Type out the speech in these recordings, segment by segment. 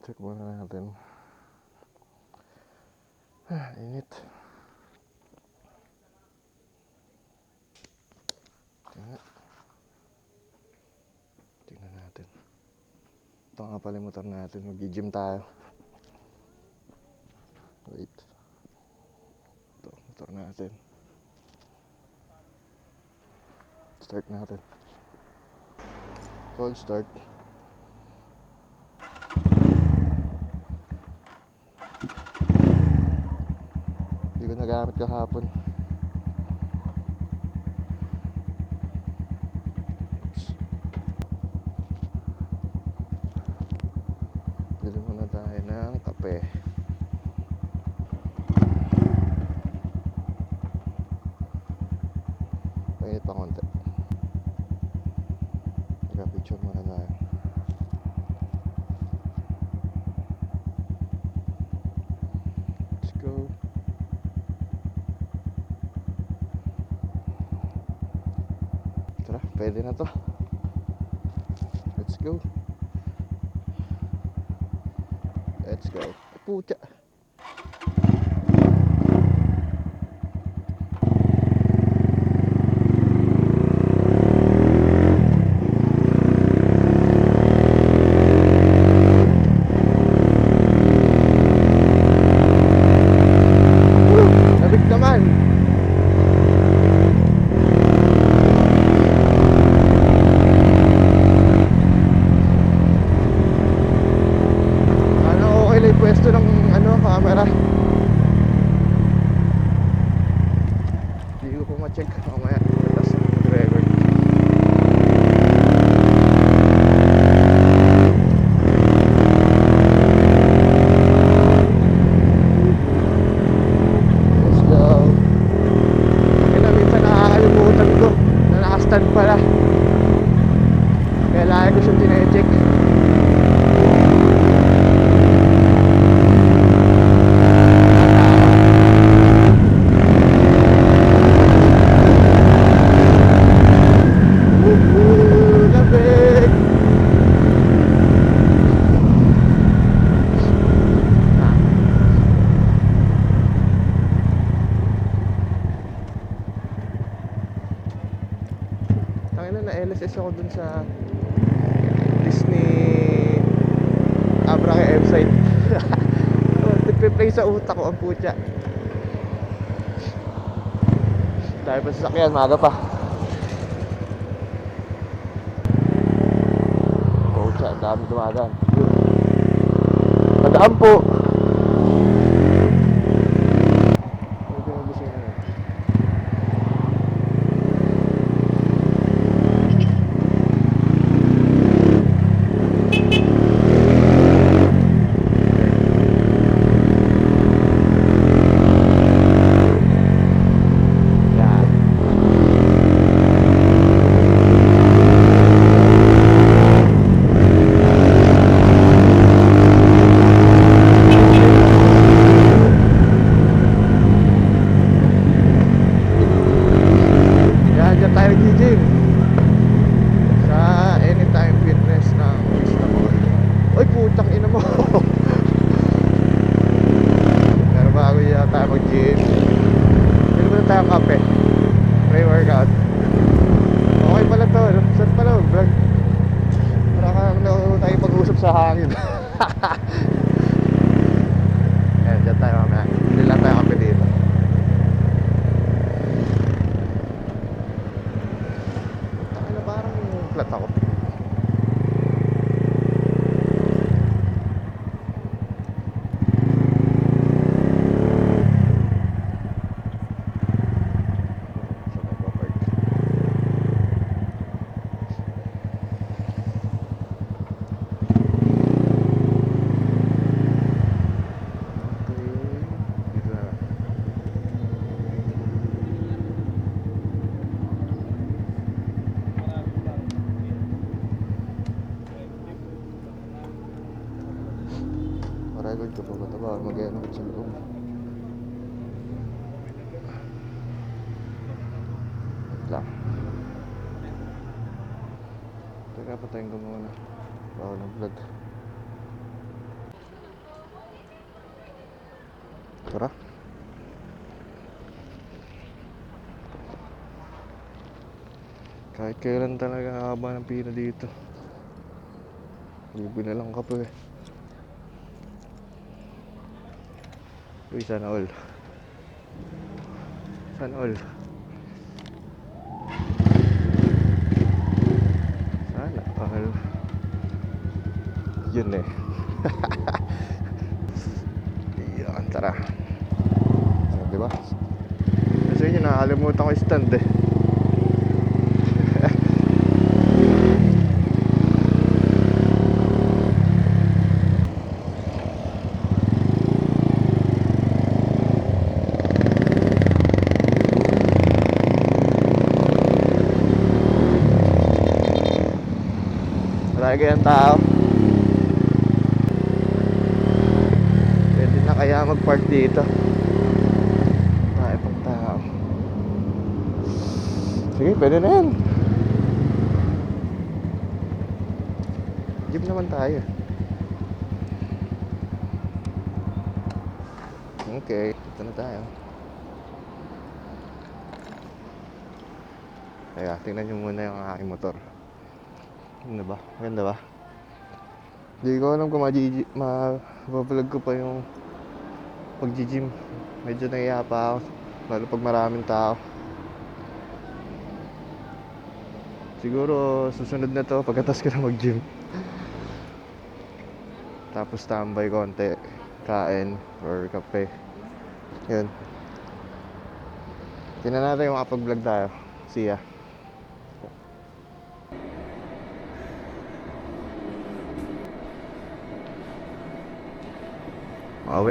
Check muna natin. Init. Tingnan natin. Ito nga pala yung motor natin. Mag-gym tayo. Wait. Ito, motor natin. Start natin. Cold start. Hindi ko nagamit kahapon. Bili muna tayo ng kape. Pangit pa konti. Nagka-picture muna tayo. Let's go. Tara, pwede na to. Let's go. Let's go. Pucha. Labig naman. Pwesto ng camera. Hindi ko pa ma-check mamaya. Tapos mag-record. Let's go. Kaya minsan nakakalimutan ko na nakastand pala. Kaya lagi ko siyang tine-check. Na-LSS ako dun sa Disney Abraka website. Nagpe-play sa utak ko ang putya. Dahil pa sasakyan, maaga pa. Putya, ang dami dumadaan. Madaan po. Kape, pre-workout. Okay pala to, saan pala mag-vlog? Para kang tayo pag-usap sa hangin. Ayan, dyan tayo mamaya. Hindi lang tayo kape dito. Ano, parang flat ako. Record ko pa ba ito? Bawal mag-ano sa loob. Wait lang. Teka, patayin ko muna. Bawal ng vlog. Tara. Kahit kailan talaga haba ng pila dito. Libre na lang kape. Uy, sana all. Sana all. Sana all. Yun eh. Yan, tara. Diba? Kasi yun, nakakalimutan ko yung stand eh. Marami kayang tao. Pwede na kaya mag-park dito. Marami pang tao. Sige, pwede na yan. Jeep naman tayo. Okay, ito na tayo. Kaya, tingnan nyo muna yung aking motor. Ganda ba? Ganda ba? Hindi ko alam kung ma-vlog ko pa yung pag-gym. Medyo nahiya pa ako. Lalo pag maraming tao. Siguro susunod na to pagkatapos ko na mag-gym. Tapos tambay konti, kain or kape. Yun. Tingnan natin yung makapag-vlog tayo. See ya. Awe.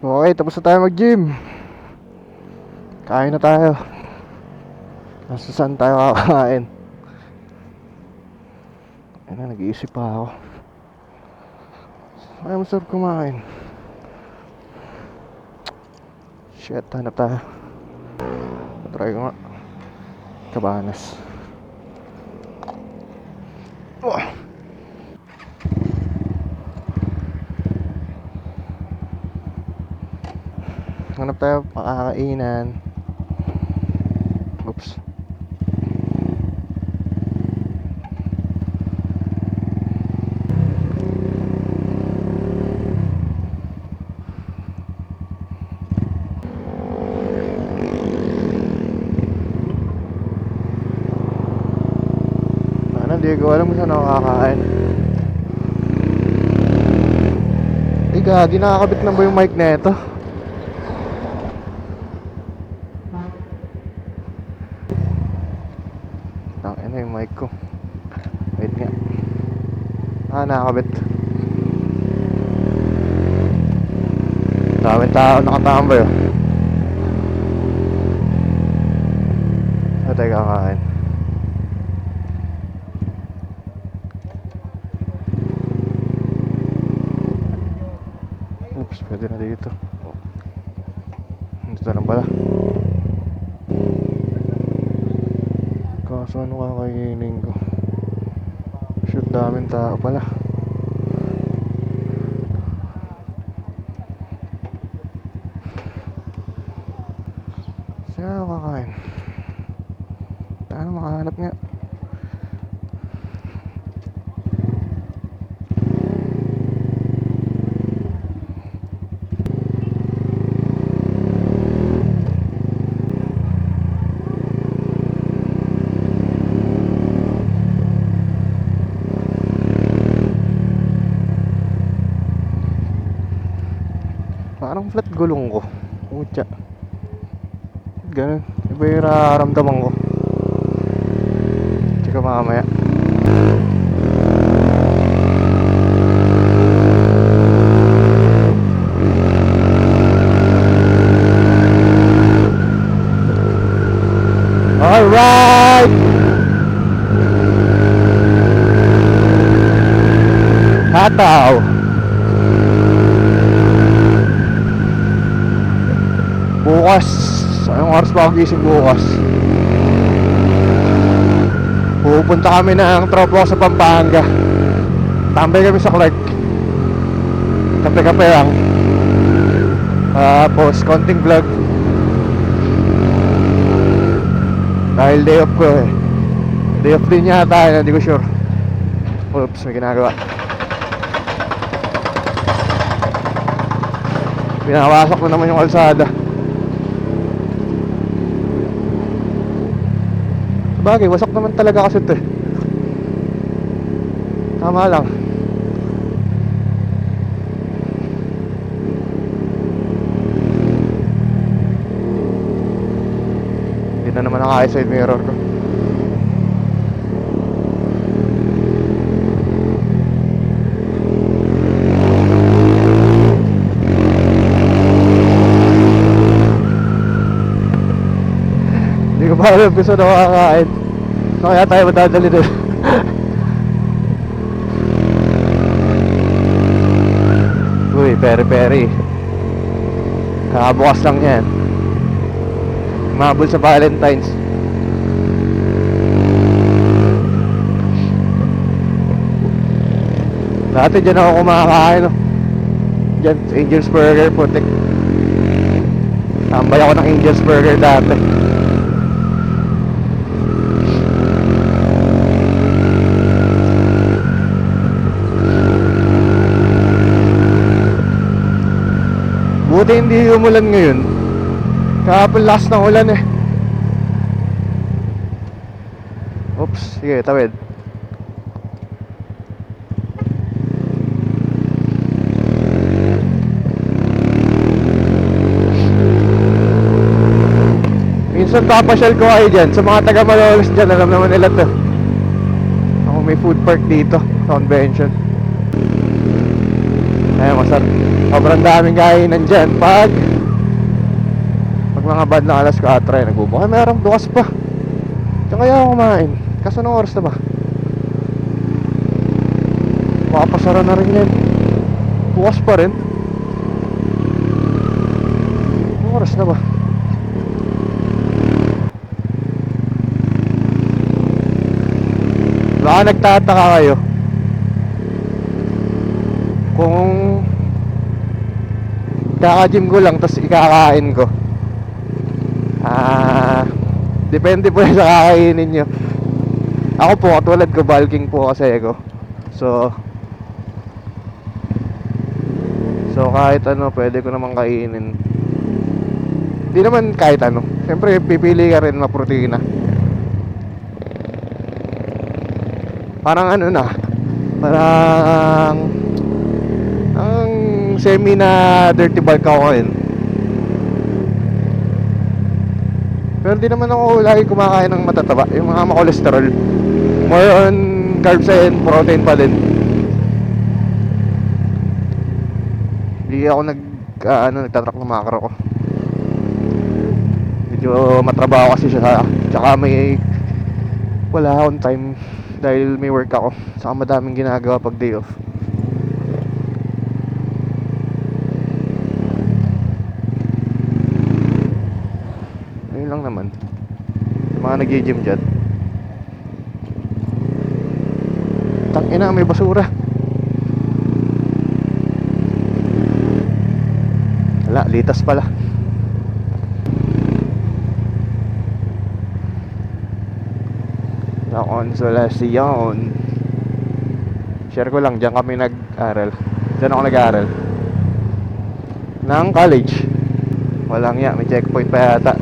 Okay, tapos na tayo mag-gym. Kain na tayo. Nasa saan tayo kakain? Ayun na, nag-iisip pa ako. Ay, masarap kumain. Shit, hanap tayo. Try ko nga. Cabanas. Oh. Hanap tayo pakakainan. Oops. Hindi ko alam kung saan ako kakain. Eh gagi, nakakabit na ba yung mic na ito? Tangin na yung mic ko. Wait nga. Nakakabit. Daming tao nakatambay oh. Tayo kakain. Oops, pwede na dito. Dito lang pala. Kaso ano kakainin ko? Shoot, daming tao pala. Saan ako kakain? Paano makahanap nga? Parang flat gulong ko. Putya. Ganun. Iba yung nararamdaman ko. Tsaka mamaya. Alright! Hataw! magising bukas. Pupunta kami ng tropa ko sa Pampanga. Tambay kami sa Clark. Kape-kape lang. Tapos konting vlog. Dahil day off ko eh. Day off din yata, hindi ko sure. Oops, may ginagawa. Pinawasak ko naman yung kalsada. Bagay, wasak naman talaga kasi ito eh. Tama lang. Hindi na naman naka-side mirror ko. Hindi ko pa alam kung saan nakakain. So kaya tayo madadali doon. Uy, peri-peri. Kakabukas lang yan. Mabul sa Valentine's. Dati dyan ako kumakain, no? Dyan, sa Angel's Burger, putik. Tambay ako ng Angel's Burger dati. Buti hindi umulan ngayon. Kahapon last ng ulan eh. Oops, sige, tawid. Minsan papasyal ko kayo dyan. Sa mga taga Malolos dyan, alam naman nila to. Ako may food park dito, convention. Ayun, masarap. Sobrang daming kainan dyan. Pag mga bad na alas 4 ay nagbubukas. Merong bukas pa. Diyan kaya ako kumain. Kaso anong oras na ba? Makapasara na rin yan. Bukas pa rin. Anong oras na ba? Baka nagtataka kayo kung kaka-gym ko lang tapos ikakain ko. Depende po sa kakainin nyo. Ako po, katulad ko, bulking po kasi ako. So kahit ano, pwede ko naman kainin. Hindi naman kahit ano. Siyempre, pipili ka rin na protina. Parang ano na, parang ang semi na dirty bulk ako ngayon. Pero di naman ako lagi kumakain ng matataba, yung mga ma-cholesterol. More on carbs and protein pa din. Hindi ako nagtatrack ng macro ko. Medyo matrabaho kasi siya. Tsaka wala akong time dahil may work ako. Saka madaming ginagawa pag day off. Ayun lang naman. Yung mga nag-gym dyan. Tangina, may basura. Wala, litas pala. La Consolacion. Share ko lang, dyan kami nag-aral. Dyan ako nag-aral ng college. Walang ya, may checkpoint pa yata.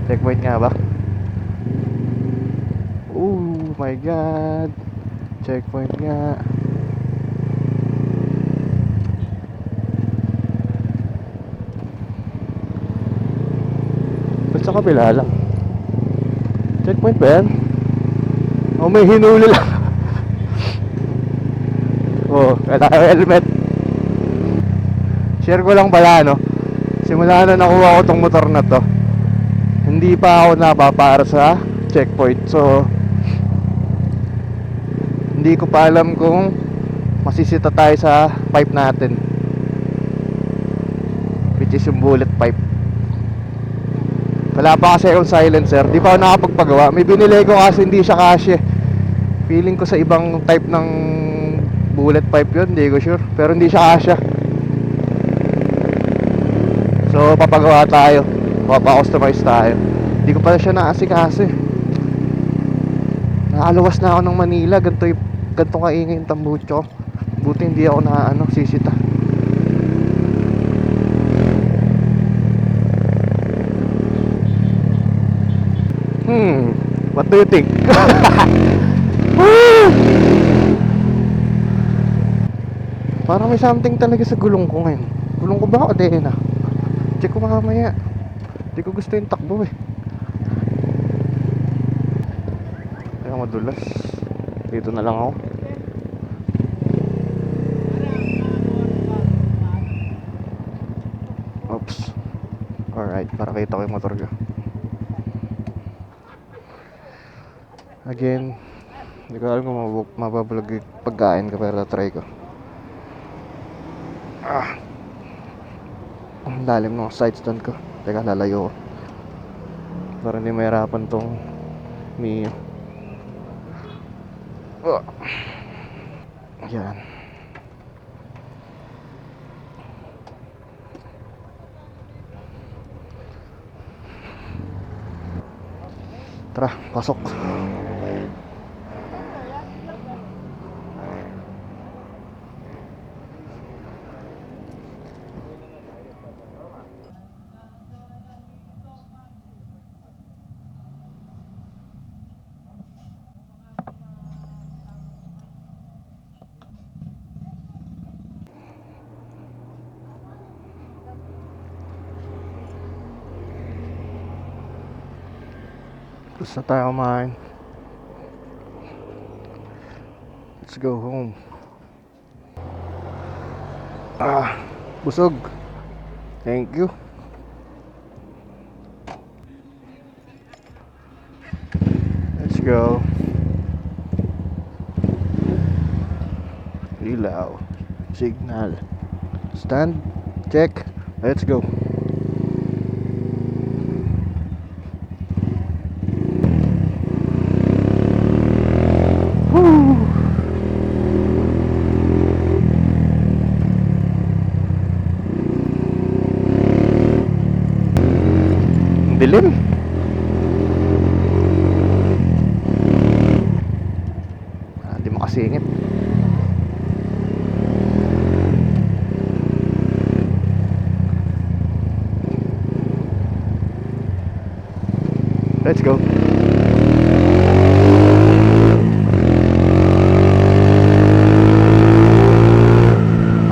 Checkpoint nga ba? Oh my god. Checkpoint nga. Ba't sa kabila lang? Checkpoint ba yan? O may hinuli lang. Oh, kaya helmet. Share ko lang pala, no? Simula na nakuha ko tong motor na to, hindi pa ako napapara sa checkpoint. So hindi ko pa alam kung masisita tayo sa pipe natin, which is yung bullet pipe. Wala pa kasi akong silencer. Di pa ako nakapagpagawa. May binili ko kasi hindi siya kasya. Feeling ko sa ibang type ng bullet pipe yun. Hindi ko sure. Pero hindi siya kasya. So papagawa tayo. Papa-customize tayo. Hindi ko pala siya naasikaso eh. Nakaluwas na ako ng Manila. Ganito kaingay yung tambucho. Buti hindi ako na sisita. What do you think? Parang may something talaga sa gulong ko ngayon. Gulong ko ba o na? Check ko mamaya. Hindi ko gusto yung takbo eh. Kaya madulas. Dito na lang ako. Oops. Alright, para kita ko yung motor ko. Again, hindi ko alam kung mabablog yung pagkain ko, pero try ko. Ang lalim ng side stand ko. Teka, lalayo ko para hindi mahirapan tong Mio. Yan. Tara, pasok. Tapos na tayo kumain. Let's go home. Busog. Thank you. Let's go. Ilaw. Signal. Stand. Check. Let's go. Dilim. Hindi makasingit. Let's go.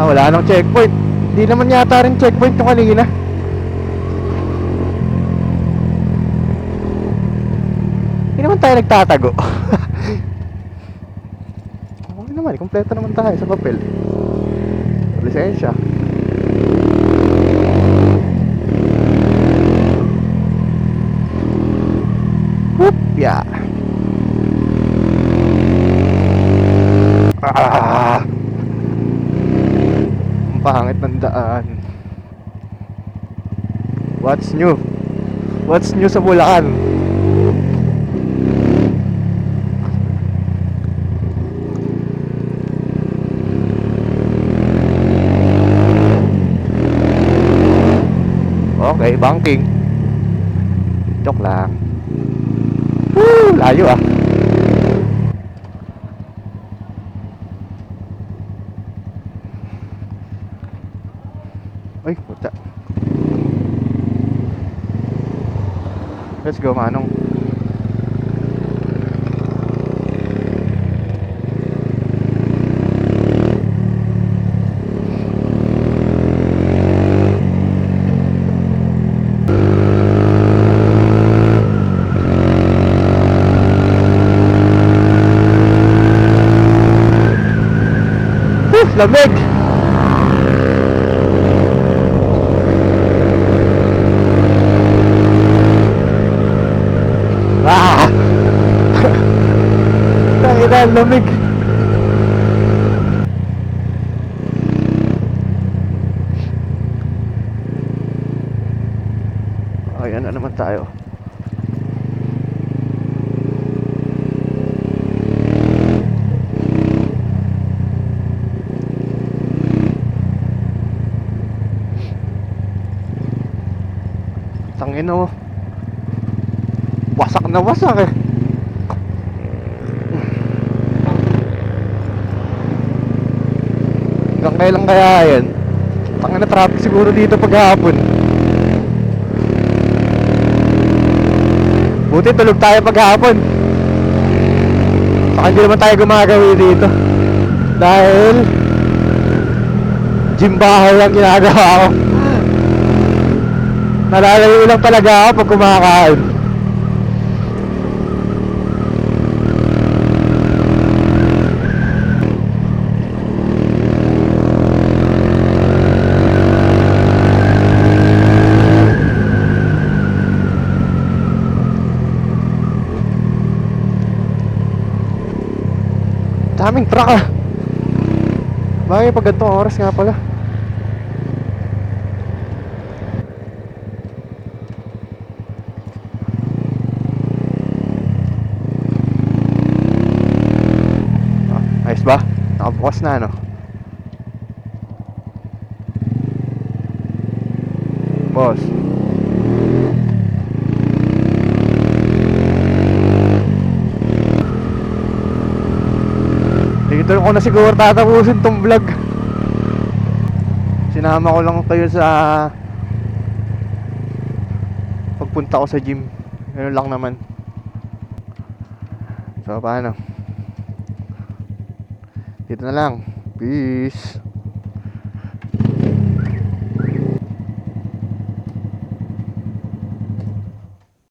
Wala nang checkpoint. Hindi naman yata rin checkpoint yung kanina. Hindi naman tayo nagtatago. Okay naman, kompleto naman tayo sa papel. Lisensya. Whoop, yeah. Ang pangit ng daan. What's new? What's new sa Bulacan? Okay, banking. Joke lang. Woo! Layo ah. Ay, puta. Let's go, Manong. Lamig. Tangina, lamig. Ayan na naman tayo. Tangin mo. Wasak na wasak eh. Hanggang kailan kaya yan? Tangin na traffic siguro dito paghapon. Buti tulog tayo paghapon. Saka hindi naman tayo gumagawi dito. Dahil gym bahay ang ginagawa ko. Nalalayo lang talaga ako pag kumakain. Daming truck ah. Bagay pag ganitong oras nga pala. Ayos ba? Nakabukas na ano? Boss. Dito ko na siguro tatapusin tong vlog. Sinama ko lang kayo sa pagpunta ko sa gym. Ganun lang naman. So paano? Dito na lang. Peace.